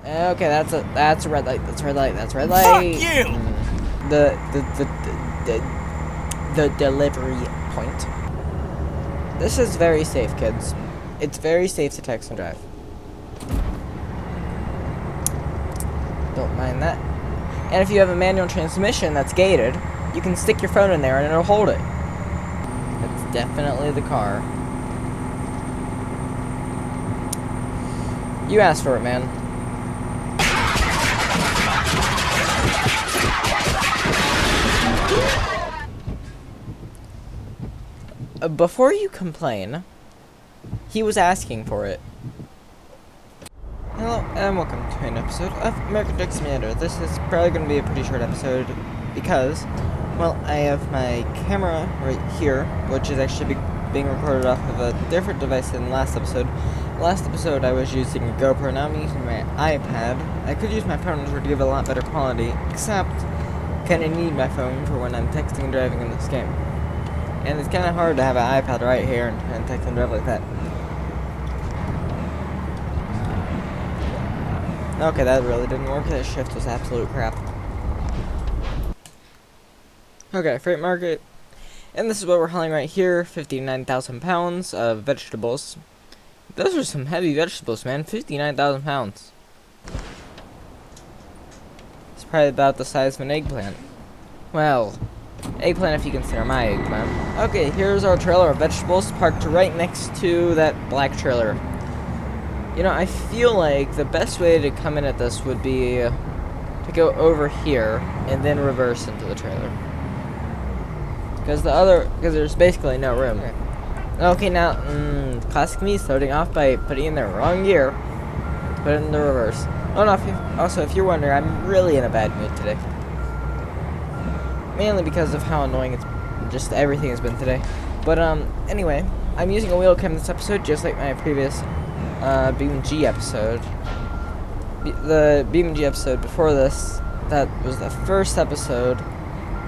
Okay, that's a red light. That's a red light. That's a red light. Fuck you! The delivery point. This is very safe, kids. It's very safe to text and drive. Don't mind that. And if you have a manual transmission that's gated, you can stick your phone in there and it'll hold it. That's definitely the car. You asked for it, man. Before you complain, he was asking for it. Hello, and welcome to an episode of American Truck Simulator. This is probably going to be a pretty short episode because, well, I have my camera right here, which is actually being recorded off of a different device than last episode. Last episode, I was using a GoPro, now I'm using my iPad. I could use my phone to give a lot better quality, except I kind of need my phone for when I'm texting and driving in this game. And it's kind of hard to have an iPad right here and text and drive like that. Okay, that really didn't work. That shift was absolute crap. Okay, freight market. And this is what we're hauling right here. 59,000 pounds of vegetables. Those are some heavy vegetables, man. 59,000 pounds. It's probably about the size of an eggplant. Well, eggplant if you consider my eggplant. Okay, here's our trailer of vegetables parked right next to that black trailer. You know, I feel like the best way to come in at this would be to go over here and then reverse into the trailer. Because there's basically no room. Okay, now, classic me starting off by putting in the wrong gear. Put it in the reverse. Oh no, if you're wondering, I'm really in a bad mood today. Mainly because of how annoying just everything has been today. But, anyway, I'm using a wheel cam this episode, just like my previous BeamNG episode. The BeamNG episode before this, that was the first episode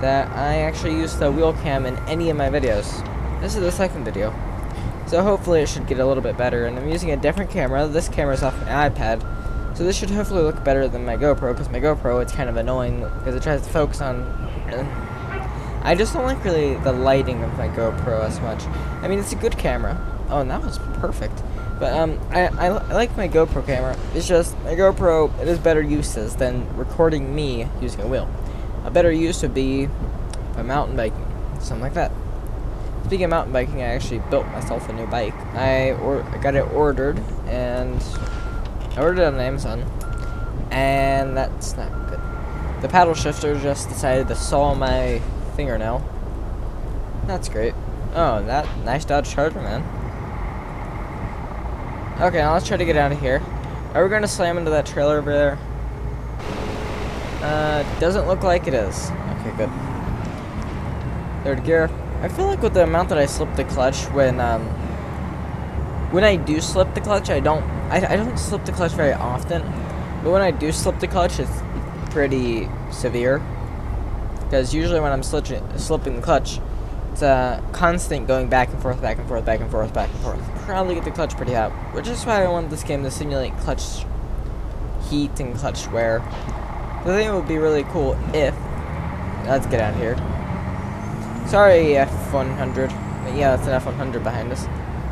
that I actually used the wheel cam in any of my videos. This is the second video. So hopefully it should get a little bit better. And I'm using a different camera. This camera's off my iPad. So this should hopefully look better than my GoPro, because my GoPro, it's kind of annoying because it tries to focus on... I just don't like really the lighting of my GoPro as much. I mean, it's a good camera. Oh, and that was perfect. But I like my GoPro camera. It's just my GoPro, it has better uses than recording me using a wheel. A better use would be a mountain biking, something like that. Speaking of mountain biking, I actually built myself a new bike. I got it ordered, and I ordered it on Amazon, and that's not good. The paddle shifter just decided to saw my fingernail. That's great. Oh, that nice Dodge Charger, man. Okay, now let's try to get out of here. Are we going to slam into that trailer over there? Doesn't look like it is. Okay, good. Third gear. I feel like with the amount that I slip the clutch when I do slip the clutch, I don't slip the clutch very often. But when I do slip the clutch, it's pretty severe. Because usually when I'm slipping the clutch, it's a constant going back and forth, back and forth, back and forth, back and forth. Probably get the clutch pretty hot, which is why I wanted this game to simulate clutch heat and clutch wear. I think it would be really cool if... Let's get out of here. Sorry, F-100. But yeah, that's an F-100 behind us.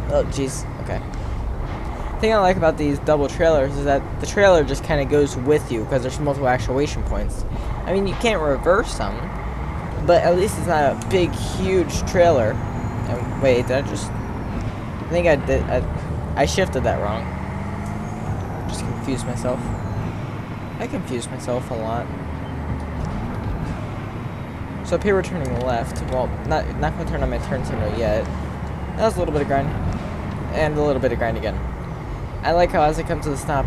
Oh, jeez. Okay. The thing I like about these double trailers is that the trailer just kind of goes with you because there's multiple actuation points. I mean, you can't reverse them, but at least it's not a big, huge trailer. And wait, did I just... I think I did... I shifted that wrong. Just confused myself. I confuse myself a lot. So up here we're turning left. Well, not going to turn on my turn signal yet. That was a little bit of grind. And a little bit of grind again. I like how as I come to the stop,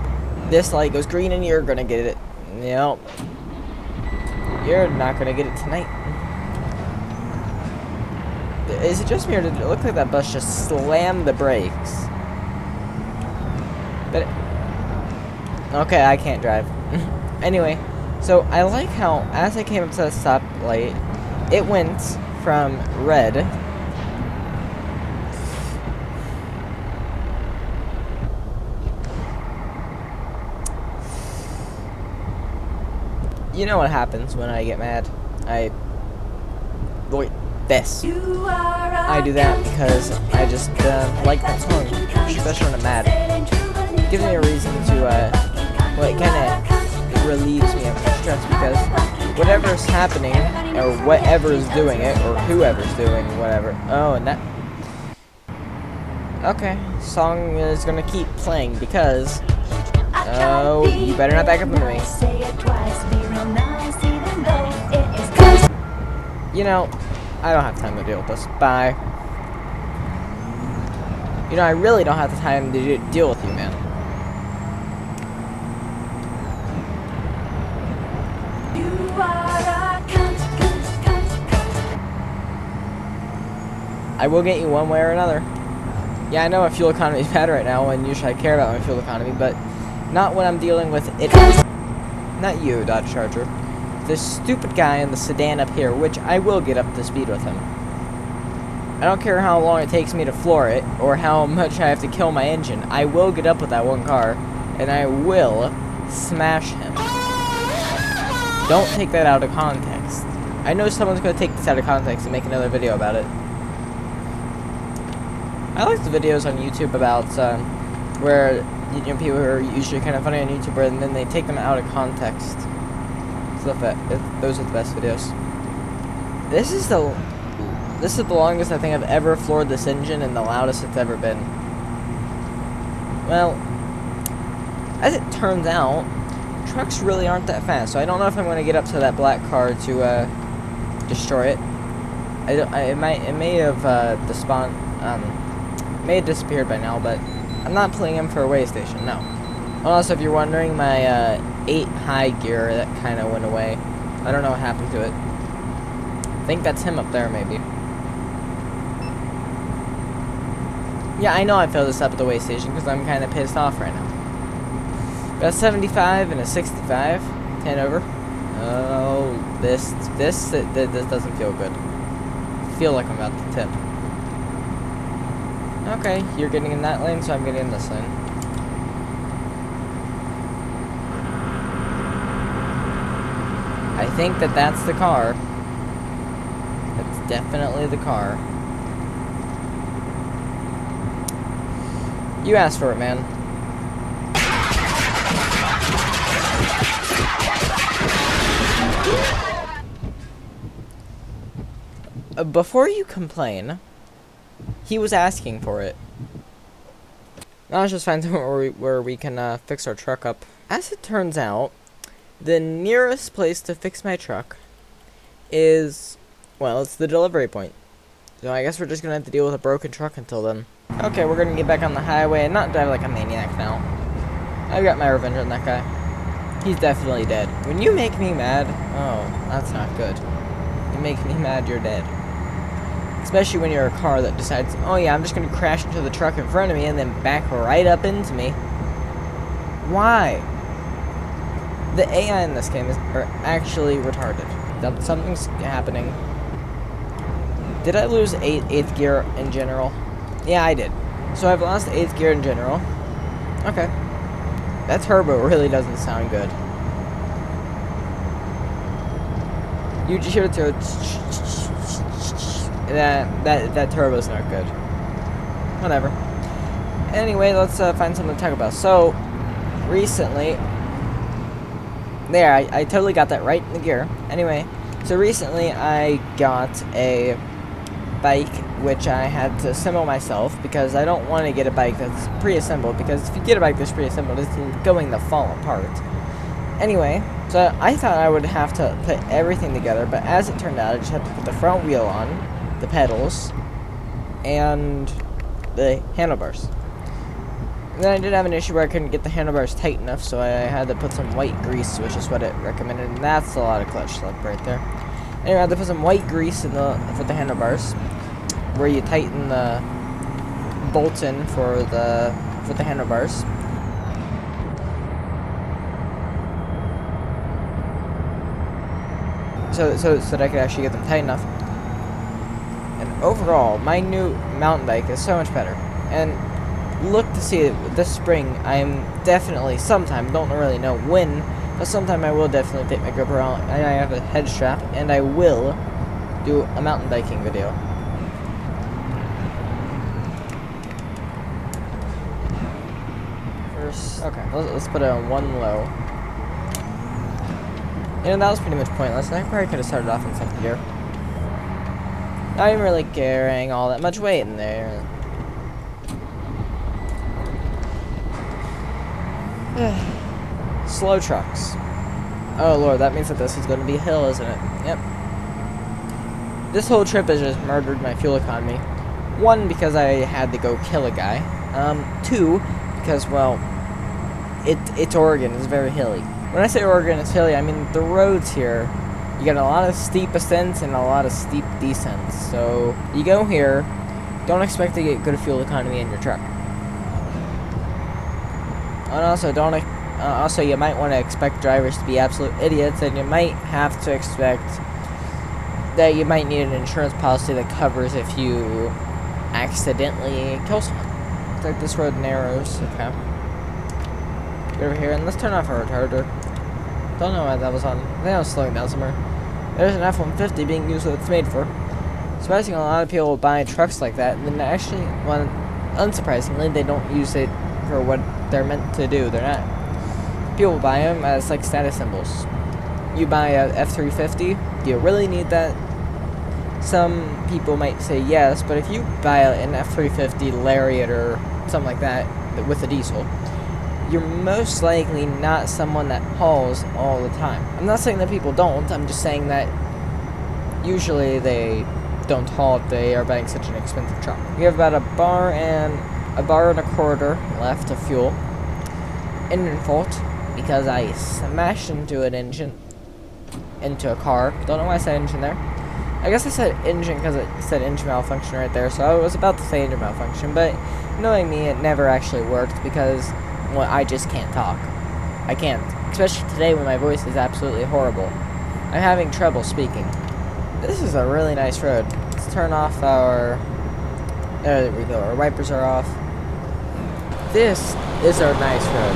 this light goes green and you're going to get it. Nope. You're not going to get it tonight. Is it just me or did it look like that bus just slammed the brakes? But... Okay, I can't drive. Anyway, so I like how as I came up to the stoplight, it went from red You know what happens when I get mad. Wait, this. I do that because I just like that song, especially when I'm mad. It gives me a reason to, well, it kind of relieves me of stress because whatever's happening, or whatever's doing it, or whoever's doing whatever. Oh, and that. Okay, song is gonna keep playing because. Oh, you better not back up into me. You know, I don't have time to deal with this. Bye. You know, I really don't have the time to deal with you, man. I will get you one way or another. Yeah, I know my fuel economy is bad right now, and usually I care about my fuel economy, but not when I'm dealing with it. Not you, Dodge Charger. This stupid guy in the sedan up here, which I will get up to speed with him. I don't care how long it takes me to floor it, or how much I have to kill my engine. I will get up with that one car, and I will smash him. Don't take that out of context. I know someone's going to take this out of context and make another video about it. I like the videos on YouTube about where people who are usually kind of funny on YouTube, and then they take them out of context. Those are the best videos. This is the longest I think I've ever floored this engine, and the loudest it's ever been. Well, as it turns out, trucks really aren't that fast, so I don't know if I'm going to get up to that black car to destroy it. It may have may have disappeared by now, but I'm not playing him for a way station, no. Also, if you're wondering, my 8 high gear, that kind of went away. I don't know what happened to it. I think that's him up there, maybe. Yeah, I know I filled this up at the way station because I'm kind of pissed off right now. Got a 75 and a 65. 10 over. Oh, this doesn't feel good. I feel like I'm about to tip. Okay, you're getting in that lane, so I'm getting in this lane. I think that's the car. That's definitely the car. You asked for it, man. Before you complain, he was asking for it. Now let's just find somewhere where we can fix our truck up. As it turns out, the nearest place to fix my truck is, well, it's the delivery point. So I guess we're just gonna have to deal with a broken truck until then. Okay, we're gonna get back on the highway and not drive like a maniac now. I've got my revenge on that guy. He's definitely dead. When you make me mad, oh, that's not good. You make me mad, you're dead. Especially when you're a car that decides, oh yeah, I'm just gonna crash into the truck in front of me and then back right up into me. Why? The AI in this game are actually retarded. Something's happening. Did I lose 8th gear in general? Yeah, I did. So I've lost 8th gear in general. Okay. That turbo really doesn't sound good. You just hear the turbo. That turbo's not good. Whatever. Anyway, let's find something to talk about. So, recently... There, I totally got that right in the gear. Anyway, so recently I got a bike which I had to assemble myself because I don't want to get a bike that's pre-assembled, because if you get a bike that's pre-assembled, it's going to fall apart. Anyway, so I thought I would have to put everything together, but as it turned out, I just had to put the front wheel on, the pedals, and the handlebars. And then I did have an issue where I couldn't get the handlebars tight enough, so I had to put some white grease, which is what it recommended, and that's a lot of clutch slip right there. Anyway, I had to put some white grease for the handlebars, where you tighten the bolts in for the handlebars. So that I could actually get them tight enough. And overall, my new mountain bike is so much better. And look to see it this spring. I'm definitely sometime, don't really know when, But sometime I will definitely take my GoPro out, and I have a head strap, and I will do a mountain biking video. First, okay, let's put it on 1 low. You know, that was pretty much pointless. I probably could have started off in 2nd gear. Not even really carrying all that much weight in there. Slow trucks. Oh lord, that means that this is going to be a hill, isn't it? Yep. This whole trip has just murdered my fuel economy. 1, because I had to go kill a guy. 2, because, well, it's Oregon. It's very hilly. When I say Oregon is hilly, I mean the roads here. You get a lot of steep ascents and a lot of steep descents. So you go here, don't expect to get good fuel economy in your truck. And also, also you might want to expect drivers to be absolute idiots, and you might have to expect that you might need an insurance policy that covers if you accidentally kill someone. It's like this road narrows. Okay. Get over here, and let's turn off our retarder. Don't know why that was on. I think I was slowing down somewhere. There's an F-150 being used what it's made for. Surprisingly, a lot of people buy trucks like that, and then actually, well, unsurprisingly, they don't use it for what they're meant to do. They're not. People buy them as like status symbols. You buy a F-350, do you really need that? Some people might say yes, but if you buy an F-350 Lariat or something like that with a diesel, you're most likely not someone that hauls all the time. I'm not saying that people don't, I'm just saying that usually they don't haul if they are buying such an expensive truck. We have about a bar and a quarter left of fuel. Engine fault, because I smashed into a car. Don't know why I said engine there. I guess I said engine because it said engine malfunction right there, so I was about to say engine malfunction, but knowing me, it never actually worked because, well, I just can't talk. I can't. Especially today when my voice is absolutely horrible. I'm having trouble speaking. This is a really nice road. Let's turn off our... There we go. Our wipers are off. This is our nice road.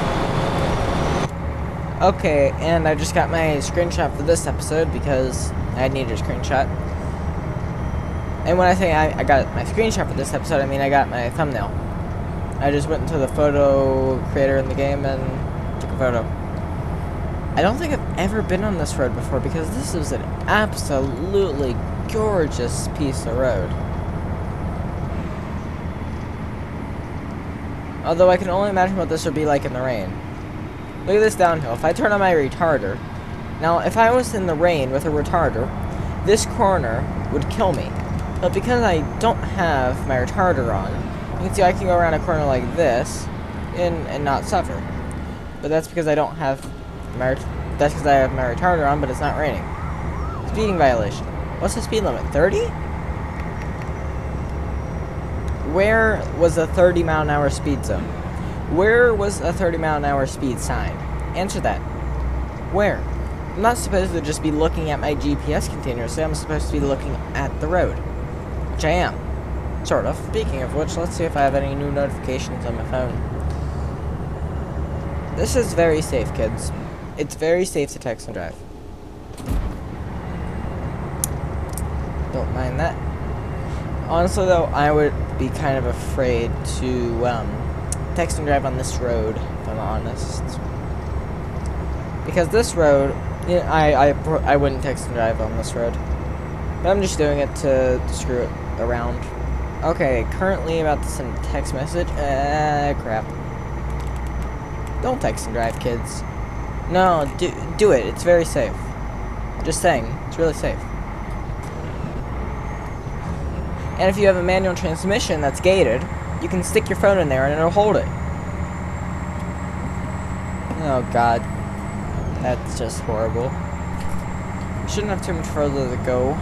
Okay, and I just got my screenshot for this episode because I needed a screenshot. And when I say I got my screenshot for this episode, I mean I got my thumbnail. I just went into the photo creator in the game and took a photo. I don't think I've ever been on this road before because this is an absolutely gorgeous piece of road. Although I can only imagine what this would be like in the rain. Look at this downhill. If I turn on my retarder, now if I was in the rain with a retarder, this corner would kill me. But because I don't have my retarder on, you can see I can go around a corner like this and not suffer. But that's because I don't have that's because I have my retarder on, but it's not raining. Speeding violation. What's the speed limit? 30? Where was a 30-mile-an-hour speed zone? Where was a 30-mile-an-hour speed sign? Answer that. Where? I'm not supposed to just be looking at my GPS continuously. I'm supposed to be looking at the road. Which I am. Sort of. Speaking of which, let's see if I have any new notifications on my phone. This is very safe, kids. It's very safe to text and drive. Don't mind that. Honestly, though, I would be kind of afraid to text and drive on this road, if I'm honest. Because this road, you know, I wouldn't text and drive on this road. But I'm just doing it to screw it around. Okay, currently about to send a text message. Crap. Don't text and drive, kids. No, do it. It's very safe. Just saying, it's really safe. And if you have a manual transmission that's gated, you can stick your phone in there and it'll hold it. Oh god. That's just horrible. Shouldn't have too much further to go.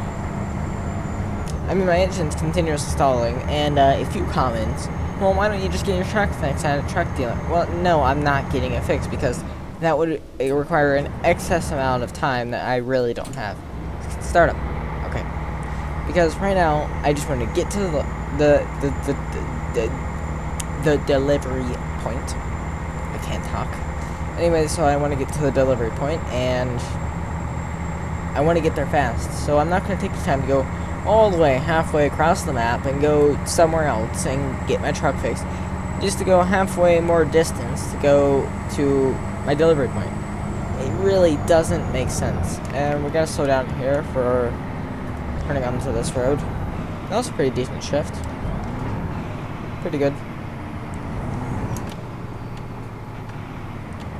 I mean, my engine's continuously stalling, and a few comments. Well, why don't you just get your truck fixed at a truck dealer? Well, no, I'm not getting it fixed because that would require an excess amount of time that I really don't have. Startup. Okay. Because right now, I just want to get to the delivery point. I can't talk. Anyway, so I want to get to the delivery point, and I want to get there fast. So I'm not going to take the time to go all the way halfway across the map and go somewhere else and get my truck fixed. Just to go halfway more distance to go to my delivery point. It really doesn't make sense. And we're going to slow down here for turning onto this road. That was a pretty decent shift. Pretty good.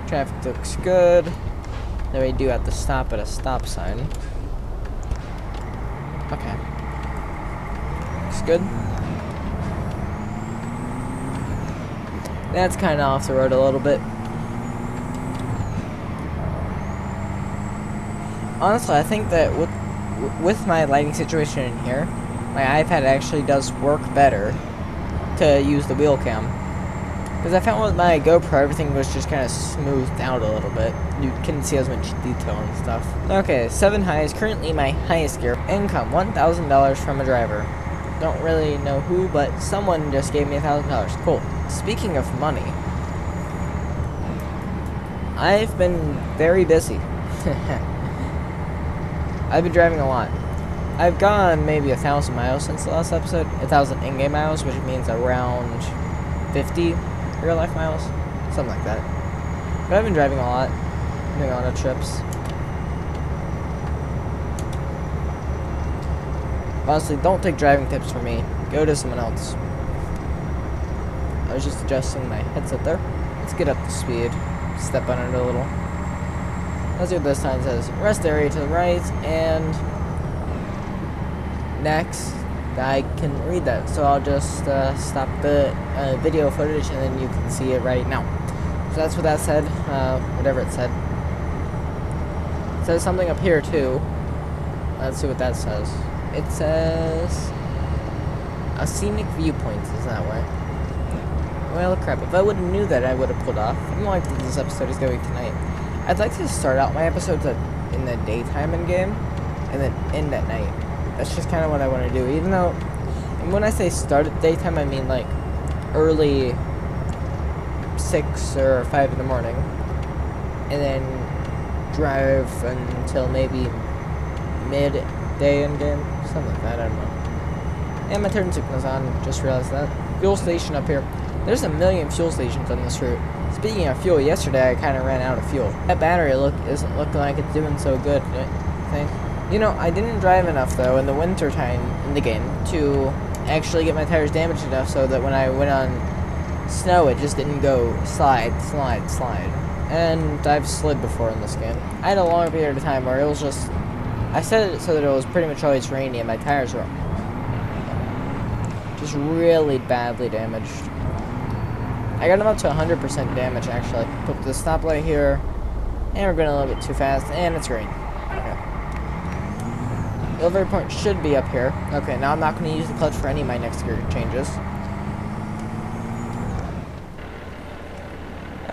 Traffic looks good. Then we do have to stop at a stop sign. Okay. Looks good. That's kind of off the road a little bit. Honestly, I think that with my lighting situation in here, my iPad actually does work better to use the wheel cam. Because I found with my GoPro, everything was just kind of smoothed out a little bit. You couldn't see as much detail and stuff. Okay, 7 high is currently my highest gear. Income, $1,000 from a driver. Don't really know who, but someone just gave me $1,000. Cool. Speaking of money, I've been very busy. I've been driving a lot. I've gone maybe 1,000 miles since the last episode. 1,000 in-game miles, which means around 50 real-life miles. Something like that. But I've been driving a lot. Doing a lot of trips. Honestly, don't take driving tips from me. Go to someone else. I was just adjusting my headset there. Let's get up to speed. Step on it a little. Let's see what this sign says. Rest area to the right, and next. I can read that, so I'll just stop the video footage, and then you can see it right now. So that's what that said, whatever it said. It says something up here, too. Let's see what that says. It says a scenic viewpoint is that way. Well, crap, if I would have knew that, I would have pulled off. I don't like that this episode is going tonight. I'd like to start out my episodes in the daytime in-game, and then end at night. That's just kind of what I want to do, even though, and when I say start at daytime, I mean like early 6 or 5 in the morning, and then drive until maybe midday in game, something like that, I don't know. And my turn signal's on, just realized that. Fuel station up here. There's a million fuel stations on this route. Speaking of fuel, yesterday I kind of ran out of fuel. That battery isn't looking like it's doing so good, I think. You know, I didn't drive enough, though, in the winter time in the game to actually get my tires damaged enough so that when I went on snow, it just didn't go slide. And I've slid before in this game. I had a long period of time where it was just... I set it so that it was pretty much always rainy and my tires were just really badly damaged. I got them up to 100% damage, actually. Put the stoplight here, and we're going a little bit too fast, and it's green. Okay. The delivery point should be up here. Okay, now I'm not going to use the clutch for any of my next gear changes.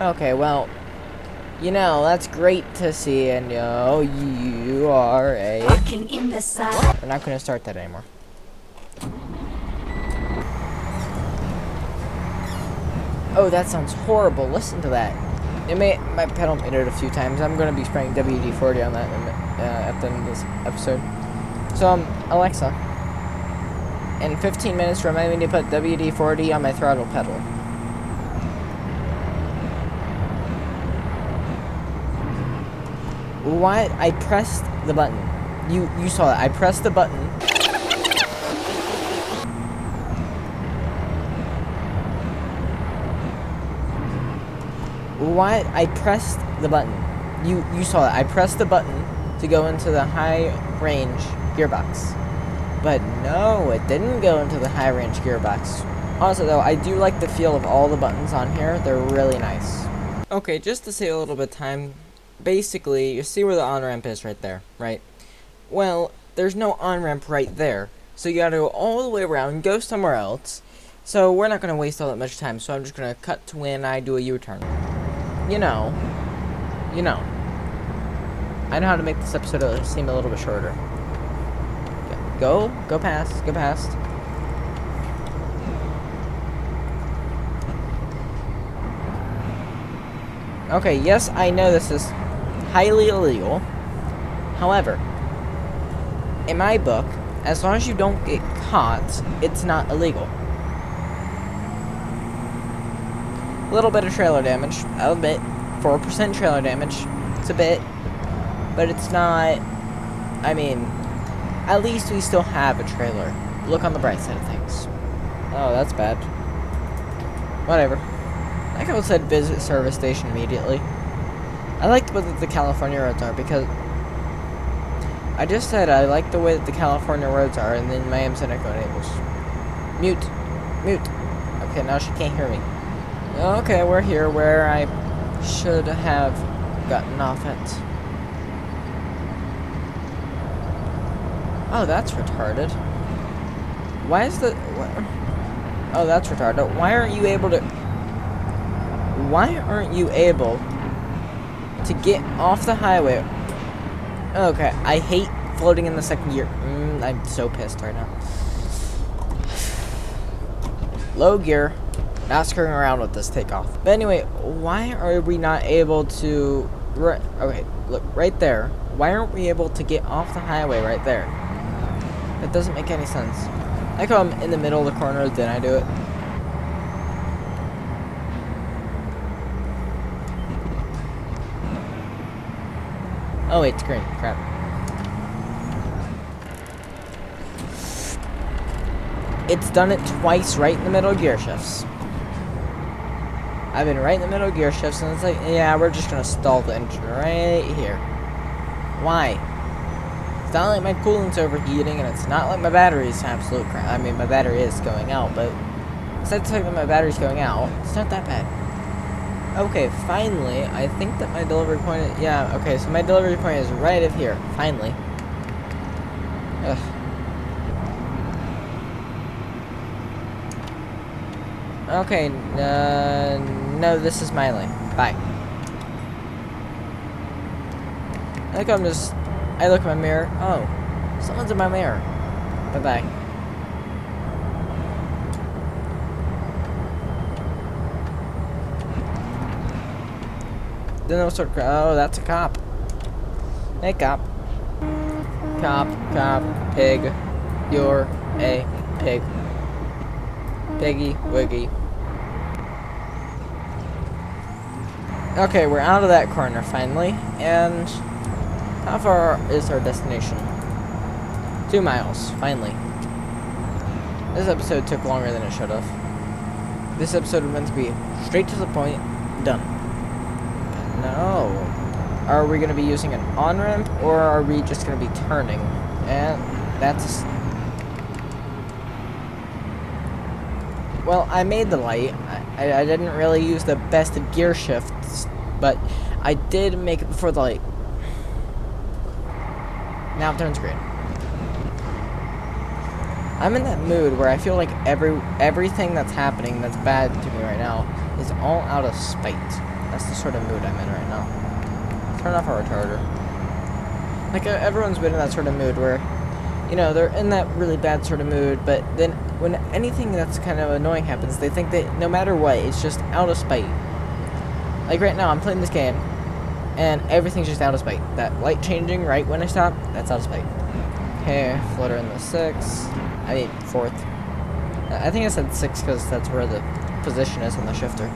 Okay, well, you know, that's great to see, and you are a... We're not going to start that anymore. Oh, that sounds horrible. Listen to that. My pedal made it a few times. I'm going to be spraying WD-40 on that at the end of this episode. So, Alexa, in 15 minutes, remind me to put WD-40 on my throttle pedal. What? I pressed the button. You saw that. I pressed the button. What? I pressed the button. You saw that. I pressed the button to go into the high range gearbox. But no, it didn't go into the high range gearbox. Honestly though, I do like the feel of all the buttons on here. They're really nice. Okay, just to save a little bit of time, basically, you see where the on-ramp is right there, right? Well, there's no on-ramp right there. So you gotta go all the way around, go somewhere else. So we're not gonna waste all that much time, so I'm just gonna cut to when I do a U-turn. You know. I know how to make this episode seem a little bit shorter. Go past. Okay, yes, I know this is highly illegal. However, in my book, as long as you don't get caught, it's not illegal. A little bit of trailer damage, I'll admit. 4% trailer damage. It's a bit. But it's not... I mean, at least we still have a trailer. Look on the bright side of things. Oh, that's bad. Whatever. Like I said, visit service station immediately. I like the way that the California roads are because... I just said I like the way that the California roads are, and then my Seneca enables. Mute. Mute. Okay, now she can't hear me. Okay, we're here where I should have gotten off at. Oh, that's retarded. Why is the... Oh, that's retarded. Why aren't you able to... Why aren't you able to get off the highway? Okay, I hate floating in the second gear. I'm so pissed right now. Low gear. Not screwing around with this takeoff. But anyway, why are we not able to... Okay, look, right there. Why aren't we able to get off the highway right there? That doesn't make any sense. I come in the middle of the corner, then I do it. Oh wait, it's green. Crap. It's done it twice right in the middle of gear shifts. I've been right in the middle of gear shifts, and it's like, yeah, we're just gonna stall the engine right here. Why? It's not like my coolant's overheating, and it's not like my battery's absolute crap. I mean, my battery is going out, but besides the fact that my battery's going out, it's not that bad. Okay, finally, I think that my delivery point is... Yeah, okay, so my delivery point is right up here. Finally. Ugh. Okay, no, this is my lane. Bye. I think I'm just... I look in my mirror. Oh, someone's in my mirror. Bye-bye. Then they'll start... Oh, that's a cop. Hey, cop. Cop, pig. You're a pig. Piggy, wiggy. Okay, we're out of that corner finally, and how far is our destination? 2 miles, finally. This episode took longer than it should have. This episode was meant to be straight to the point, done. No. Are we going to be using an on-ramp, or are we just going to be turning? And that's... Well, I made the light. I didn't really use the best of gear shifts, but I did make it before the light. Now it turns green. I'm in that mood where I feel like everything that's happening that's bad to me right now is all out of spite. That's the sort of mood I'm in right now. Turn off our retarder. Like, everyone's been in that sort of mood where, you know, they're in that really bad sort of mood, but then when anything that's kind of annoying happens, they think that no matter what, it's just out of spite. Like right now, I'm playing this game, and everything's just out of spite. That light changing right when I stop, that's out of spite. Okay, flutter in the 6th. I mean, 4th. I think I said 6 because that's where the position is on the shifter.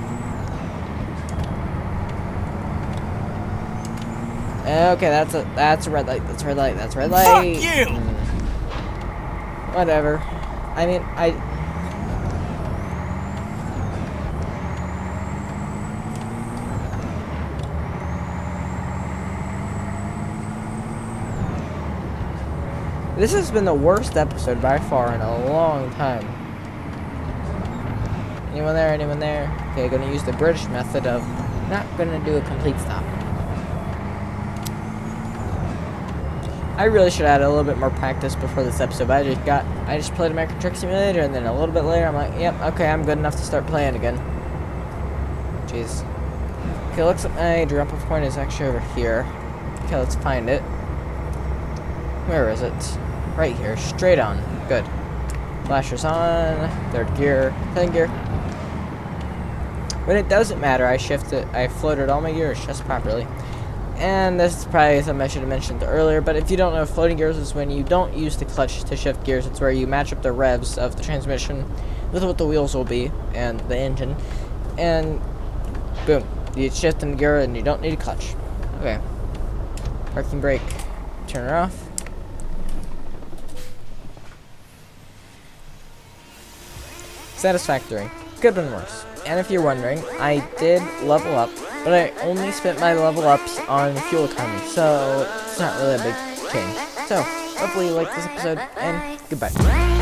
Okay, that's a red light. That's a red light. That's a red light. Fuck you! Whatever. I mean, This has been the worst episode by far in a long time. Anyone there? Anyone there? Okay, gonna use the British method of not gonna do a complete stop. I really should have had a little bit more practice before this episode, but I just played a Micro Truck Simulator, and then a little bit later, I'm like, yep, okay, I'm good enough to start playing again. Jeez. Okay, looks like my drop-off point is actually over here. Okay, let's find it. Where is it? Right here, straight on. Good. Flashers on, 3rd gear, 2nd gear. When it doesn't matter, I floated all my gears just properly. And this is probably something I should have mentioned earlier, but if you don't know, floating gears is when you don't use the clutch to shift gears. It's where you match up the revs of the transmission with what the wheels will be and the engine, and boom, you shift in gear and you don't need a clutch. Okay. Parking brake. Turn it off. Satisfactory. Could have been worse. And if you're wondering, I did level up, but I only spent my level ups on fuel economy, so it's not really a big change. So, hopefully you liked this episode, and goodbye.